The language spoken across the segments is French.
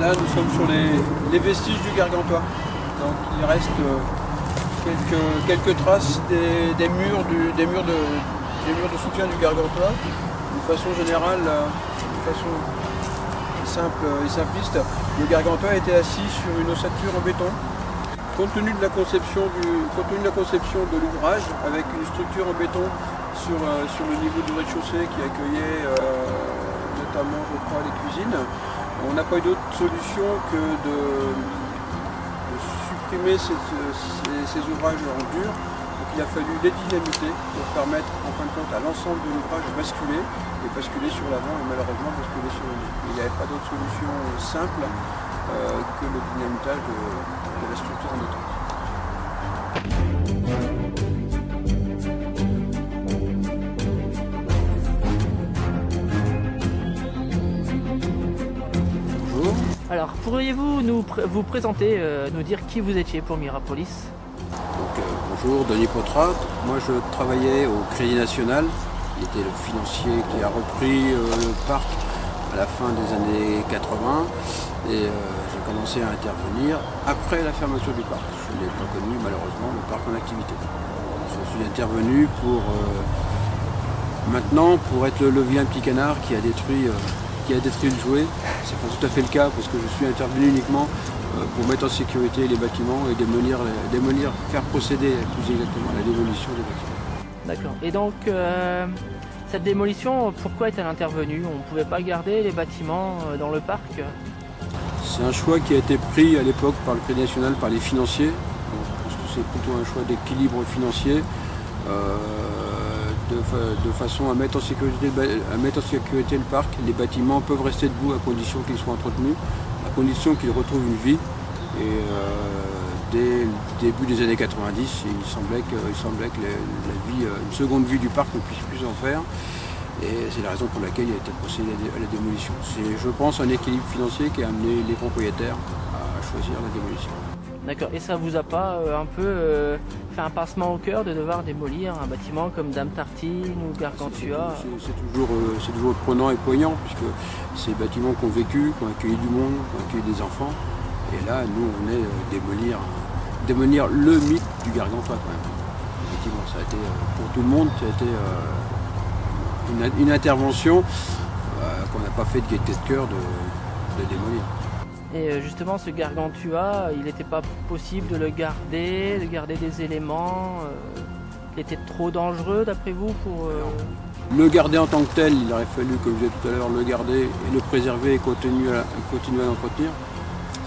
Là, nous sommes sur les vestiges du Gargantua. Donc, il reste quelques traces des murs de soutien du Gargantua. De façon générale, de façon simple et simpliste, le Gargantua était assis sur une ossature en béton. Compte tenu de la conception de l'ouvrage, avec une structure en béton sur le niveau du rez-de-chaussée qui accueillait notamment, je crois, les cuisines, on n'a pas eu d'autre solution que de supprimer ces ouvrages en dur. Donc il a fallu les dynamiter pour permettre en fin de compte à l'ensemble de l'ouvrage de basculer sur l'avant et malheureusement basculer sur le nez. Il n'y avait pas d'autre solution simple que le dynamitage de la structure en béton. Bonjour. Alors, pourriez-vous vous présenter, nous dire qui vous étiez pour Mirapolis? Bonjour, Denis Poitras. Moi je travaillais au Crédit National, qui était le financier qui a repris le parc à la fin des années 80 et j'ai commencé à intervenir après la fermeture du parc. Je n'ai pas connu malheureusement le parc en activité. Je suis intervenu maintenant pour être le vilain petit canard qui a détruit le jouet. C'est pas tout à fait le cas parce que je suis intervenu uniquement pour mettre en sécurité les bâtiments et démolir, faire procéder plus exactement à la démolition des bâtiments. D'accord. Et donc, cette démolition, pourquoi est-elle intervenue? On ne pouvait pas garder les bâtiments dans le parc? C'est un choix qui a été pris à l'époque par le Crédit National, par les financiers. Donc, je pense que c'est plutôt un choix d'équilibre financier, de façon à mettre en sécurité le parc. Les bâtiments peuvent rester debout à condition qu'ils soient entretenus, à condition qu'ils retrouvent une vie. Et dès le début des années 90, il semblait que une seconde vie du parc ne puisse plus en faire. Et c'est la raison pour laquelle il a été procédé à la démolition. C'est, je pense, un équilibre financier qui a amené les propriétaires à choisir la démolition. D'accord. Et ça vous a pas un peu fait un pincement au cœur de devoir démolir un bâtiment comme Dame Tartine ou Gargantua? C'est toujours prenant et poignant, puisque ces bâtiments qui ont vécu, qui ont accueilli du monde, qui ont accueilli des enfants. Et là, nous, on est démolir le mythe du Gargantua quand même. Effectivement, ça a été, pour tout le monde, ça a été une intervention qu'on n'a pas fait de gaieté de cœur de démolir. Et justement, ce Gargantua, il n'était pas possible de garder des éléments. Il était trop dangereux d'après vous pour... Le garder en tant que tel, il aurait fallu, comme je disais tout à l'heure, le garder et le préserver et continuer à l'entretenir.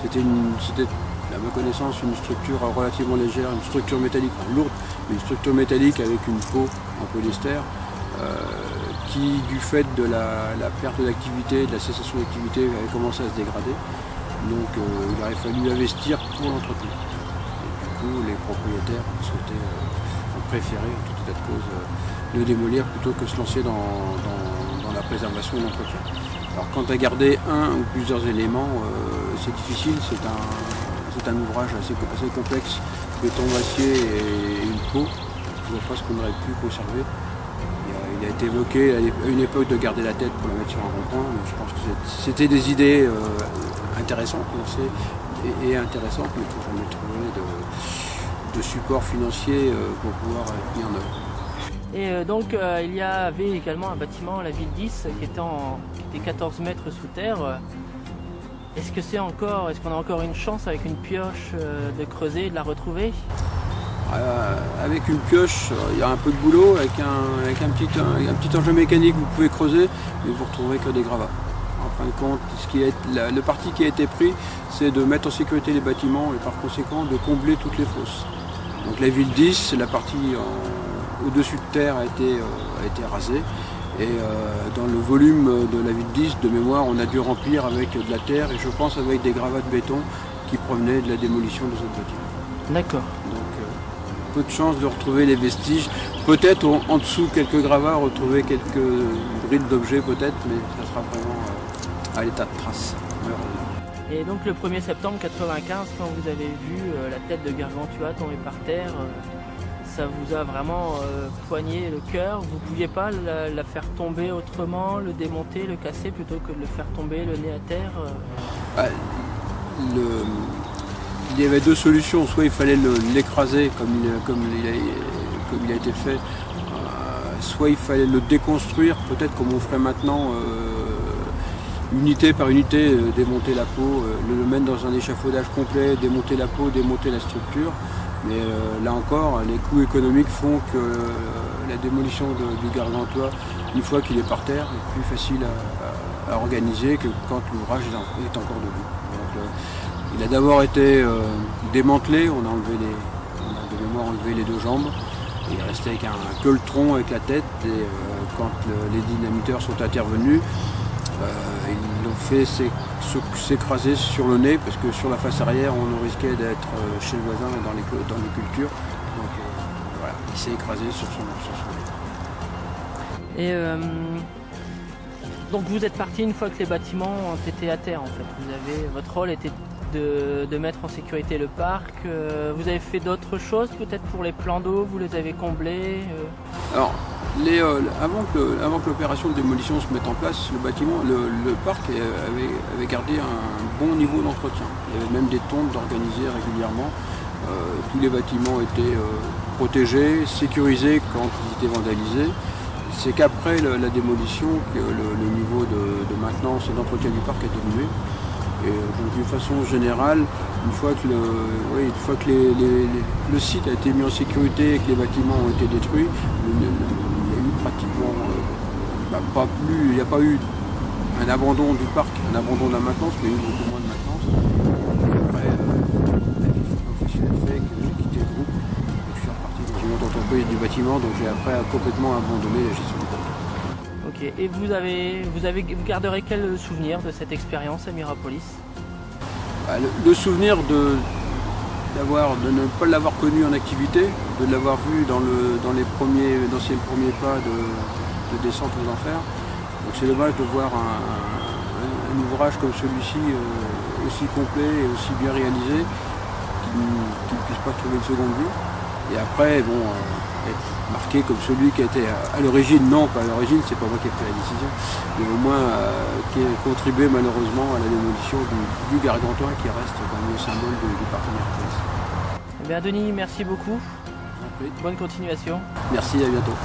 C'était, à ma connaissance, une structure relativement légère, une structure métallique, enfin, lourde, mais une structure métallique avec une peau en polyester qui, du fait de la perte d'activité, de la cessation d'activité, avait commencé à se dégrader. Donc il aurait fallu investir pour l'entretenir. Et du coup, les propriétaires ont préféré, en tout état de cause, le démolir plutôt que se lancer dans la préservation et l'entretien. Alors quant à garder un ou plusieurs éléments, c'est difficile, c'est un ouvrage assez complexe, béton, acier et une peau. Je ne vois pas ce qu'on aurait pu conserver. Il a été évoqué à une époque de garder la tête pour la mettre sur un rond-point, mais je pense que c'était des idées intéressantes et intéressantes, mais pour jamais trouver de support financier pour pouvoir être mis en œuvre. Et donc il y avait également un bâtiment, la ville 10, qui était 14 mètres sous terre. Est-ce qu'on a encore une chance avec une pioche de creuser et de la retrouver? Avec une pioche, il y a un peu de boulot, avec un petit engin mécanique, vous pouvez creuser, mais vous ne retrouverez que des gravats. En fin de compte, le parti qui a été pris, c'est de mettre en sécurité les bâtiments et par conséquent de combler toutes les fosses. Donc la ville 10, la partie au-dessus de terre a été rasée. Et dans le volume de la ville 10, de mémoire, on a dû remplir avec de la terre et je pense avec des gravats de béton qui provenaient de la démolition des autres bâtiments. D'accord. Donc peu de chances de retrouver les vestiges. Peut-être en dessous quelques gravats, retrouver quelques brides d'objets peut-être, mais ça sera vraiment à l'état de trace, malheureusement. Et donc le 1er septembre 1995, quand vous avez vu la tête de Gargantua tomber par terre, ça vous a vraiment poigné le cœur. Vous ne pouviez pas la faire tomber autrement, le démonter, le casser, plutôt que de le faire tomber le nez à terre? il y avait deux solutions. Soit il fallait l'écraser comme il a été fait, soit il fallait le déconstruire, peut-être comme on ferait maintenant, unité par unité, démonter la peau, le mettre dans un échafaudage complet, démonter la peau, démonter la structure. Mais là encore, les coûts économiques font que la démolition du gargantua, une fois qu'il est par terre, est plus facile à organiser que quand l'ouvrage est encore debout. Donc, il a d'abord été démantelé, on a de mémoire enlevé les deux jambes. Il est resté avec que le tronc, avec la tête, et quand les dynamiteurs sont intervenus, ils l'ont fait s'écraser sur le nez, parce que sur la face arrière, on risquait d'être chez le voisin dans les cultures. Donc voilà, il s'est écrasé sur son nez. Et donc vous êtes parti une fois que les bâtiments ont été à terre en fait. Votre rôle était de mettre en sécurité le parc. Vous avez fait d'autres choses peut-être pour les plans d'eau, vous les avez comblés Alors, avant que l'opération de démolition se mette en place, le parc avait gardé un bon niveau d'entretien. Il y avait même des tondes organisées régulièrement. Tous les bâtiments étaient protégés, sécurisés quand ils étaient vandalisés. C'est qu'après la démolition que le niveau de maintenance et d'entretien du parc a diminué. Et donc d'une façon générale, une fois que le site a été mis en sécurité et que les bâtiments ont été détruits, il y a eu pratiquement il n'y a pas eu un abandon du parc, un abandon de la maintenance, mais il y a eu beaucoup moins de maintenance. Et après, la vie professionnelle fait que j'ai quitté le groupe et je suis reparti dans une autre entreprise du bâtiment, donc j'ai après complètement abandonné la gestion du parc. Ok, et vous garderez quel souvenir de cette expérience à Mirapolis? Le souvenir de ne pas l'avoir connu en activité, de l'avoir vu dans ses premiers pas de descente aux enfers. Donc c'est dommage de voir un ouvrage comme celui-ci aussi complet et aussi bien réalisé qui ne puisse pas trouver une seconde vue. Et après, être marqué comme celui qui a été à l'origine, non pas à l'origine, c'est pas moi qui ai pris la décision, mais au moins qui a contribué malheureusement à la démolition du gargantua qui reste quand même le symbole du parc Mirapolis. Eh bien Denis, merci beaucoup. Bonne continuation. Merci, à bientôt.